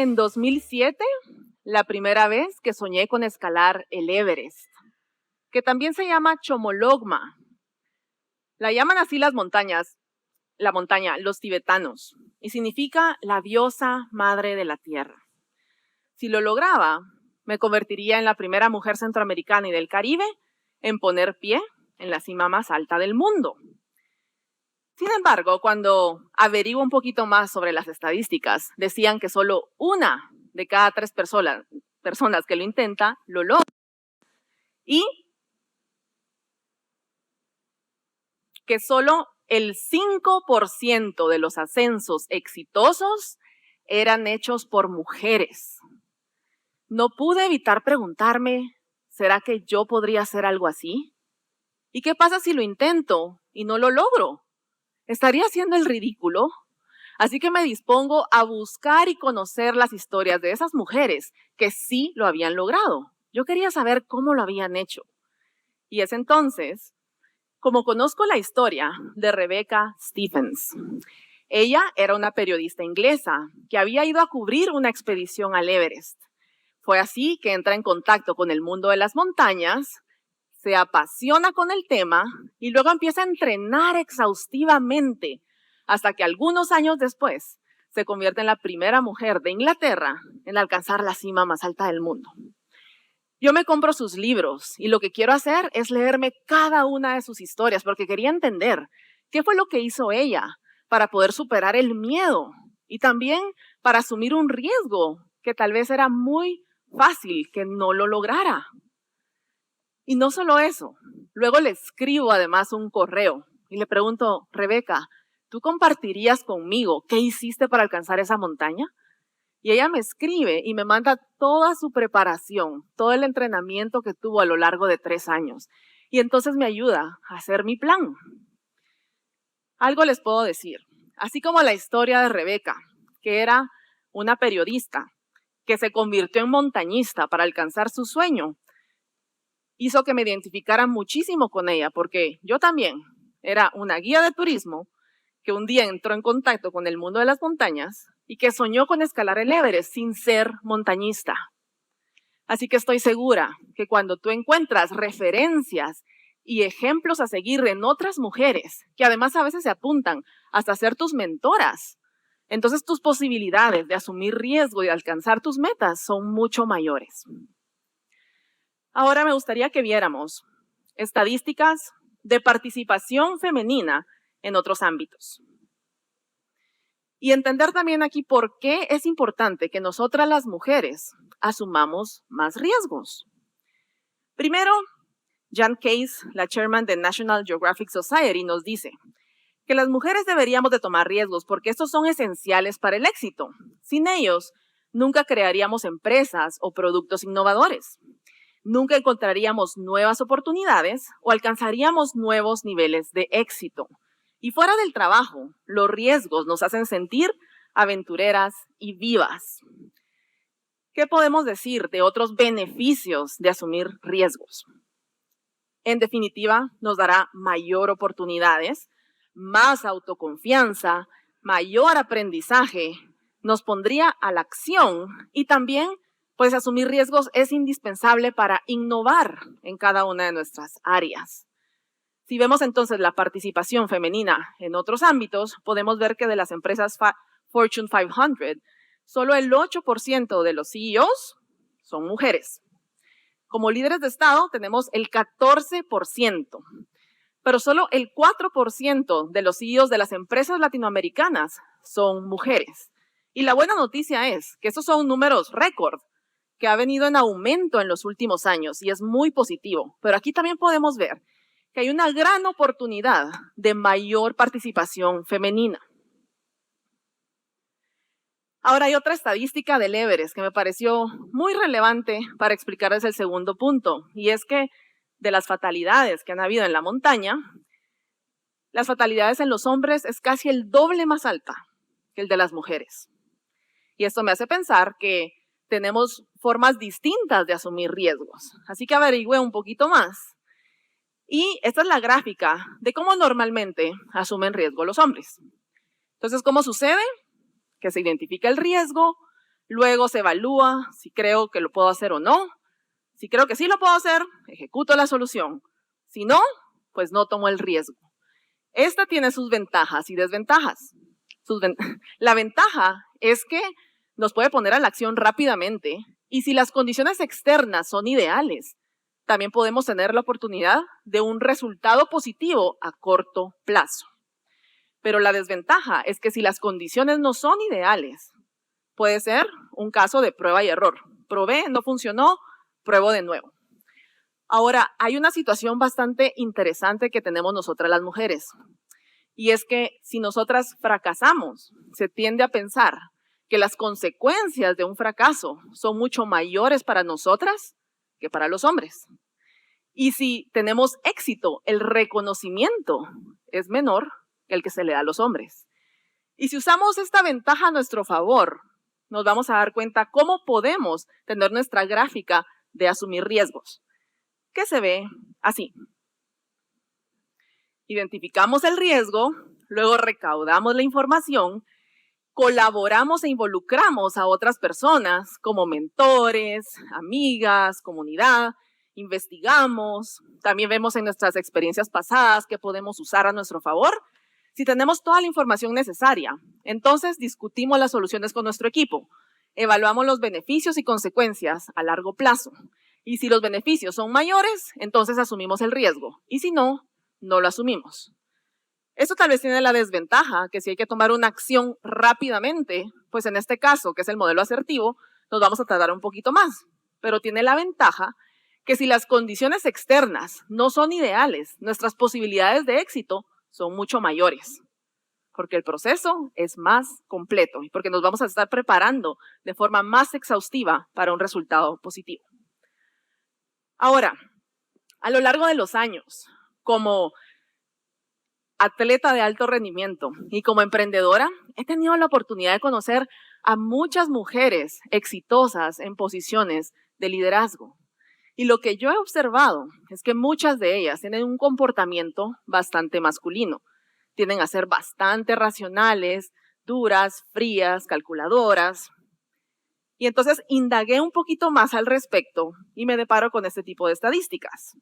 en 2007 la primera vez que soñé con escalar el Everest, que también se llama Chomolungma. La llaman así la montaña, los tibetanos, y significa la diosa madre de la tierra. Si lo lograba, me convertiría en la primera mujer centroamericana y del Caribe en poner pie en la cima más alta del mundo. Sin embargo, cuando averiguo un poquito más sobre las estadísticas, decían que solo 1 de cada 3 personas que lo intenta lo logra. Y que solo el 5% de los ascensos exitosos eran hechos por mujeres. No pude evitar preguntarme, ¿será que yo podría hacer algo así? ¿Y qué pasa si lo intento y no lo logro? ¿Estaría haciendo el ridículo? Así que me dispongo a buscar y conocer las historias de esas mujeres que sí lo habían logrado. Yo quería saber cómo lo habían hecho. Y es entonces, como conozco la historia de Rebecca Stephens. Ella era una periodista inglesa que había ido a cubrir una expedición al Everest. Fue así que entra en contacto con el mundo de las montañas, se apasiona con el tema y luego empieza a entrenar exhaustivamente hasta que algunos años después se convierte en la primera mujer de Inglaterra en alcanzar la cima más alta del mundo. Yo me compro sus libros y lo que quiero hacer es leerme cada una de sus historias porque quería entender qué fue lo que hizo ella para poder superar el miedo y también para asumir un riesgo que tal vez era muy fácil que no lo lograra. Y no solo eso, luego le escribo además un correo y le pregunto, Rebecca, ¿tú compartirías conmigo qué hiciste para alcanzar esa montaña? Y ella me escribe y me manda toda su preparación, todo el entrenamiento que tuvo a lo largo de 3 años. Y entonces me ayuda a hacer mi plan. Algo les puedo decir, así como la historia de Rebecca, que era una periodista que se convirtió en montañista para alcanzar su sueño, hizo que me identificara muchísimo con ella, porque yo también era una guía de turismo que un día entró en contacto con el mundo de las montañas y que soñó con escalar el Everest sin ser montañista. Así que estoy segura que cuando tú encuentras referencias y ejemplos a seguir en otras mujeres, que además a veces se apuntan hasta ser tus mentoras, entonces tus posibilidades de asumir riesgo y de alcanzar tus metas son mucho mayores. Ahora me gustaría que viéramos estadísticas de participación femenina en otros ámbitos. Y entender también aquí por qué es importante que nosotras las mujeres asumamos más riesgos. Primero, Jan Case, la chairman de National Geographic Society, nos dice que las mujeres deberíamos de tomar riesgos porque estos son esenciales para el éxito. Sin ellos, nunca crearíamos empresas o productos innovadores. Nunca encontraríamos nuevas oportunidades o alcanzaríamos nuevos niveles de éxito. Y fuera del trabajo, los riesgos nos hacen sentir aventureras y vivas. ¿Qué podemos decir de otros beneficios de asumir riesgos? En definitiva, nos dará mayor oportunidades, más autoconfianza, mayor aprendizaje, nos pondría a la acción y también, pues, asumir riesgos es indispensable para innovar en cada una de nuestras áreas. Si vemos entonces la participación femenina en otros ámbitos, podemos ver que de las empresas Fortune 500, solo el 8% de los CEOs son mujeres. Como líderes de Estado tenemos el 14%, pero solo el 4% de los CEOs de las empresas latinoamericanas son mujeres. Y la buena noticia es que estos son números récord que ha venido en aumento en los últimos años y es muy positivo. Pero aquí también podemos ver que hay una gran oportunidad de mayor participación femenina. Ahora hay otra estadística del Everest que me pareció muy relevante para explicarles el segundo punto, y es que de las fatalidades que han habido en la montaña, las fatalidades en los hombres es casi el doble más alta que el de las mujeres. Y esto me hace pensar que tenemos formas distintas de asumir riesgos. Así que averigüé un poquito más. Y esta es la gráfica de cómo normalmente asumen riesgo los hombres. Entonces, ¿cómo sucede? Que se identifica el riesgo, Luego se evalúa si creo que lo puedo hacer o no. Si creo que sí lo puedo hacer, ejecuto la solución. Si no, pues no tomo el riesgo. Esta tiene sus ventajas y desventajas. La ventaja es que nos puede poner a la acción rápidamente y si las condiciones externas son ideales, también podemos tener la oportunidad de un resultado positivo a corto plazo. Pero la desventaja es que si las condiciones no son ideales, puede ser un caso de prueba y error. Probé, no funcionó, pruebo de nuevo. Ahora, hay una situación bastante interesante que tenemos nosotras las mujeres. Y es que si nosotras fracasamos, se tiende a pensar que las consecuencias de un fracaso son mucho mayores para nosotras que para los hombres. Y si tenemos éxito, el reconocimiento es menor que el que se le da a los hombres. Y si usamos esta ventaja a nuestro favor, nos vamos a dar cuenta cómo podemos tener nuestra gráfica de asumir riesgos, que se ve así. Identificamos el riesgo, luego recaudamos la información, colaboramos e involucramos a otras personas como mentores, amigas, comunidad, investigamos, también vemos en nuestras experiencias pasadas qué podemos usar a nuestro favor. Si tenemos toda la información necesaria, entonces discutimos las soluciones con nuestro equipo, evaluamos los beneficios y consecuencias a largo plazo. Y si los beneficios son mayores, entonces asumimos el riesgo. Y si no, no lo asumimos. Esto tal vez tiene la desventaja que si hay que tomar una acción rápidamente, pues en este caso, que es el modelo asertivo, nos vamos a tardar un poquito más. Pero tiene la ventaja que si las condiciones externas no son ideales, nuestras posibilidades de éxito son mucho mayores. Porque el proceso es más completo y porque nos vamos a estar preparando de forma más exhaustiva para un resultado positivo. Ahora, a lo largo de los años, como atleta de alto rendimiento y como emprendedora, he tenido la oportunidad de conocer a muchas mujeres exitosas en posiciones de liderazgo. Y lo que yo he observado es que muchas de ellas tienen un comportamiento bastante masculino. Tienden a ser bastante racionales, duras, frías, calculadoras. Y entonces indagué un poquito más al respecto y me deparo con este tipo de estadísticas,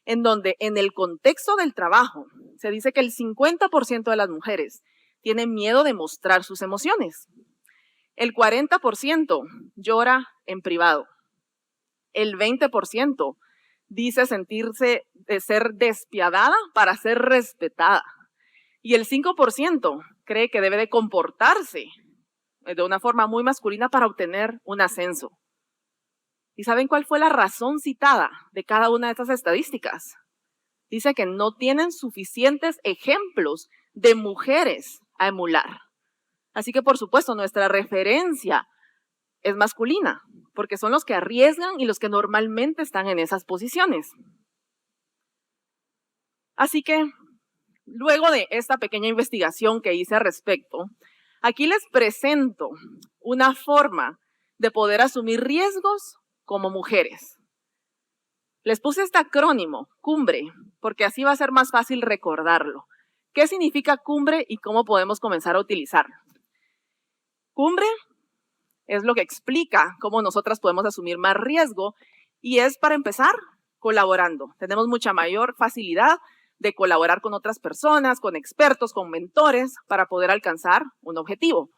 en donde en el contexto del trabajo se dice que el 50% de las mujeres tienen miedo de mostrar sus emociones. El 40% llora en privado. El 20% dice sentirse de ser despiadada para ser respetada. Y el 5% cree que debe de comportarse de una forma muy masculina para obtener un ascenso. ¿Y saben cuál fue la razón citada de cada una de estas estadísticas? Dice que no tienen suficientes ejemplos de mujeres a emular. Así que, por supuesto, nuestra referencia es masculina, porque son los que arriesgan y los que normalmente están en esas posiciones. Así que, luego de esta pequeña investigación que hice al respecto, aquí les presento una forma de poder asumir riesgos como mujeres. Les puse este acrónimo, CUMBRE, porque así va a ser más fácil recordarlo. ¿Qué significa CUMBRE y cómo podemos comenzar a utilizarlo? CUMBRE es lo que explica cómo nosotras podemos asumir más riesgo y es, para empezar, colaborando. Tenemos mucha mayor facilidad de colaborar con otras personas, con expertos, con mentores, para poder alcanzar un objetivo.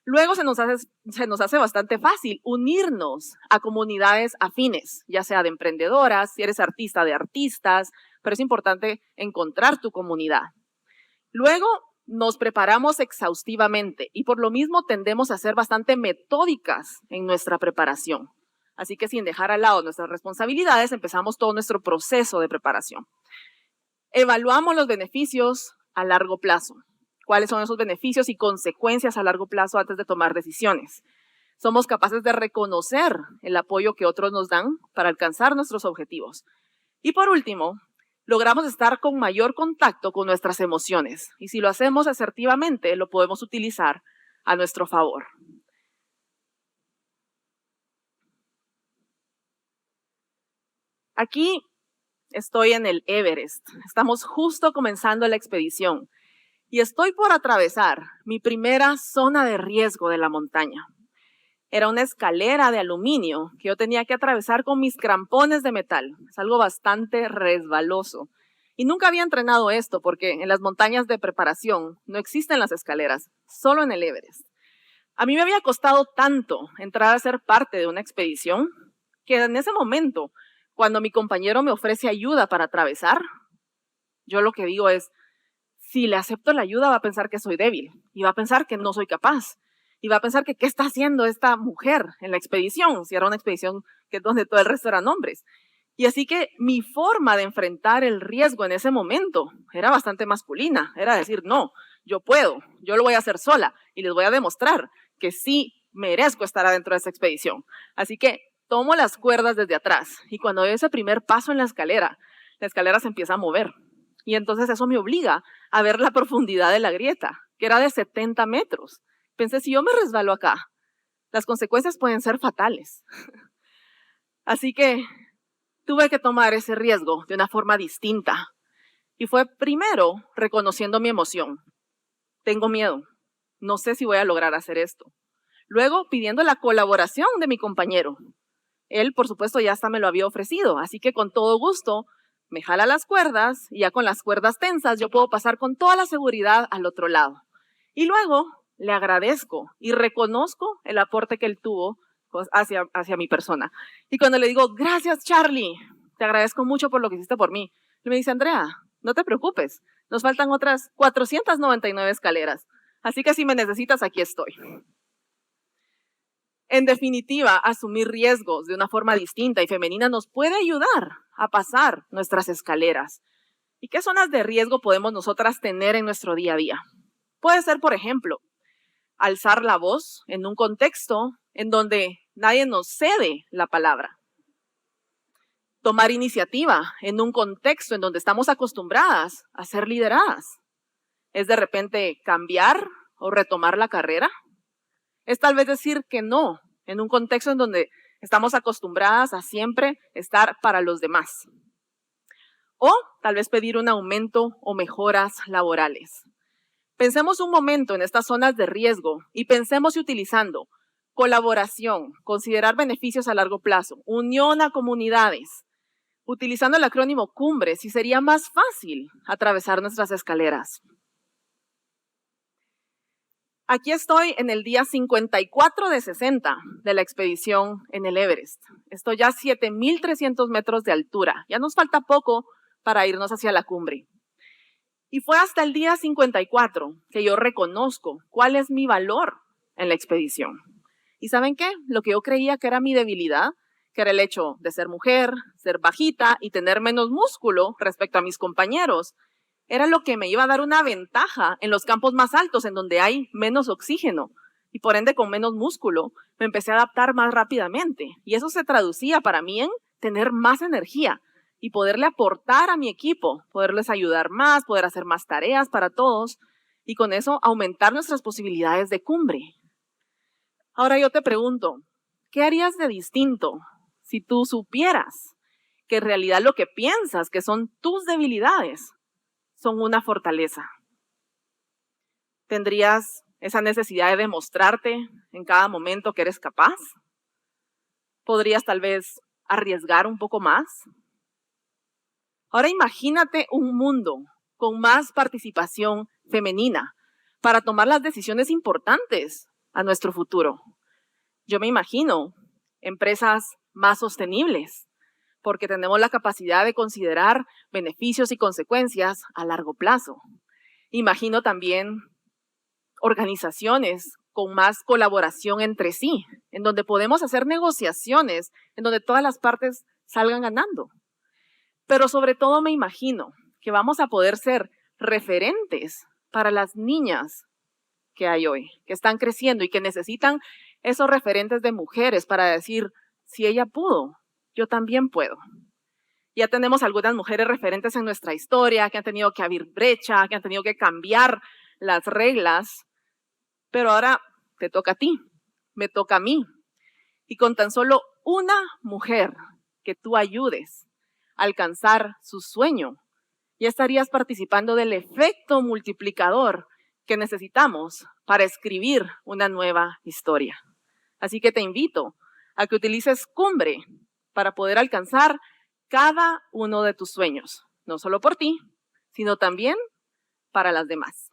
Luego se nos hace bastante fácil unirnos a comunidades afines, ya sea de emprendedoras, si eres artista, de artistas, pero es importante encontrar tu comunidad. Luego nos preparamos exhaustivamente y por lo mismo tendemos a ser bastante metódicas en nuestra preparación. Así que sin dejar al lado nuestras responsabilidades, empezamos todo nuestro proceso de preparación. Evaluamos los beneficios a largo plazo. ¿Cuáles son esos beneficios y consecuencias a largo plazo antes de tomar decisiones? Somos capaces de reconocer el apoyo que otros nos dan para alcanzar nuestros objetivos. Y por último, logramos estar con mayor contacto con nuestras emociones. Y si lo hacemos asertivamente, lo podemos utilizar a nuestro favor. Aquí estoy en el Everest. Estamos justo comenzando la expedición. Y estoy por atravesar mi primera zona de riesgo de la montaña. Era una escalera de aluminio que yo tenía que atravesar con mis crampones de metal. Es algo bastante resbaloso. Y nunca había entrenado esto porque en las montañas de preparación no existen las escaleras, solo en el Everest. A mí me había costado tanto entrar a ser parte de una expedición que en ese momento, cuando mi compañero me ofrece ayuda para atravesar, yo lo que digo es, si le acepto la ayuda va a pensar que soy débil y va a pensar que no soy capaz y va a pensar que qué está haciendo esta mujer en la expedición, si era una expedición donde todo el resto eran hombres. Y así que mi forma de enfrentar el riesgo en ese momento era bastante masculina, era decir, no, yo puedo, yo lo voy a hacer sola y les voy a demostrar que sí merezco estar adentro de esa expedición. Así que tomo las cuerdas desde atrás y cuando doy ese primer paso en la escalera se empieza a mover. Y entonces eso me obliga a ver la profundidad de la grieta, que era de 70 metros. Pensé, si yo me resbalo acá, las consecuencias pueden ser fatales. Así que tuve que tomar ese riesgo de una forma distinta. Y fue primero reconociendo mi emoción. Tengo miedo. No sé si voy a lograr hacer esto. Luego pidiendo la colaboración de mi compañero. Él, por supuesto, ya hasta me lo había ofrecido. Así que con todo gusto me jala las cuerdas y ya con las cuerdas tensas yo puedo pasar con toda la seguridad al otro lado. Y luego le agradezco y reconozco el aporte que él tuvo hacia mi persona. Y cuando le digo, gracias Charlie, te agradezco mucho por lo que hiciste por mí, él me dice, Andrea, no te preocupes, nos faltan otras 499 escaleras, así que si me necesitas, aquí estoy. En definitiva, asumir riesgos de una forma distinta y femenina nos puede ayudar a pasar nuestras escaleras. ¿Y qué zonas de riesgo podemos nosotras tener en nuestro día a día? Puede ser, por ejemplo, alzar la voz en un contexto en donde nadie nos cede la palabra. Tomar iniciativa en un contexto en donde estamos acostumbradas a ser lideradas. Es de repente cambiar o retomar la carrera. Es tal vez decir que no en un contexto en donde estamos acostumbradas a siempre estar para los demás. O tal vez pedir un aumento o mejoras laborales. Pensemos un momento en estas zonas de riesgo y pensemos utilizando colaboración, considerar beneficios a largo plazo, unión a comunidades, utilizando el acrónimo CUMBRE, si sería más fácil atravesar nuestras escaleras. Aquí estoy en el día 54 de 60 de la expedición en el Everest. Estoy ya a 7,300 metros de altura. Ya nos falta poco para irnos hacia la cumbre. Y fue hasta el día 54 que yo reconozco cuál es mi valor en la expedición. ¿Y saben qué? Lo que yo creía que era mi debilidad, que era el hecho de ser mujer, ser bajita y tener menos músculo respecto a mis compañeros, era lo que me iba a dar una ventaja en los campos más altos, en donde hay menos oxígeno y por ende con menos músculo, me empecé a adaptar más rápidamente. Y eso se traducía para mí en tener más energía y poderle aportar a mi equipo, poderles ayudar más, poder hacer más tareas para todos y con eso aumentar nuestras posibilidades de cumbre. Ahora yo te pregunto, ¿qué harías de distinto si tú supieras que en realidad lo que piensas que son tus debilidades son una fortaleza? ¿Tendrías esa necesidad de demostrarte en cada momento que eres capaz? ¿Podrías tal vez arriesgar un poco más? Ahora imagínate un mundo con más participación femenina para tomar las decisiones importantes a nuestro futuro. Yo me imagino empresas más sostenibles, porque tenemos la capacidad de considerar beneficios y consecuencias a largo plazo. Imagino también organizaciones con más colaboración entre sí, en donde podemos hacer negociaciones, en donde todas las partes salgan ganando. Pero sobre todo me imagino que vamos a poder ser referentes para las niñas que hay hoy, que están creciendo y que necesitan esos referentes de mujeres para decir, si ella pudo, yo también puedo. Ya tenemos algunas mujeres referentes en nuestra historia que han tenido que abrir brecha, que han tenido que cambiar las reglas, pero ahora te toca a ti, me toca a mí. Y con tan solo una mujer que tú ayudes a alcanzar su sueño, ya estarías participando del efecto multiplicador que necesitamos para escribir una nueva historia. Así que te invito a que utilices Cumbre para poder alcanzar cada uno de tus sueños, no solo por ti, sino también para las demás.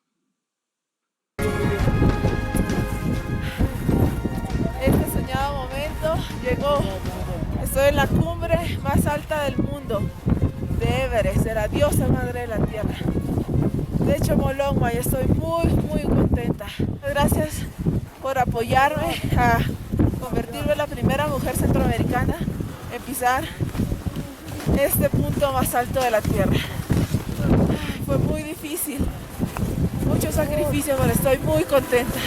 Este soñado momento llegó. Estoy en la cumbre más alta del mundo, de Everest, de la diosa madre de la tierra. De hecho, Molongma, y estoy muy contenta. Gracias por apoyarme a convertirme en la primera mujer centroamericana en pisar este punto más alto de la tierra. Fue muy difícil, mucho sacrificio, pero estoy muy contenta.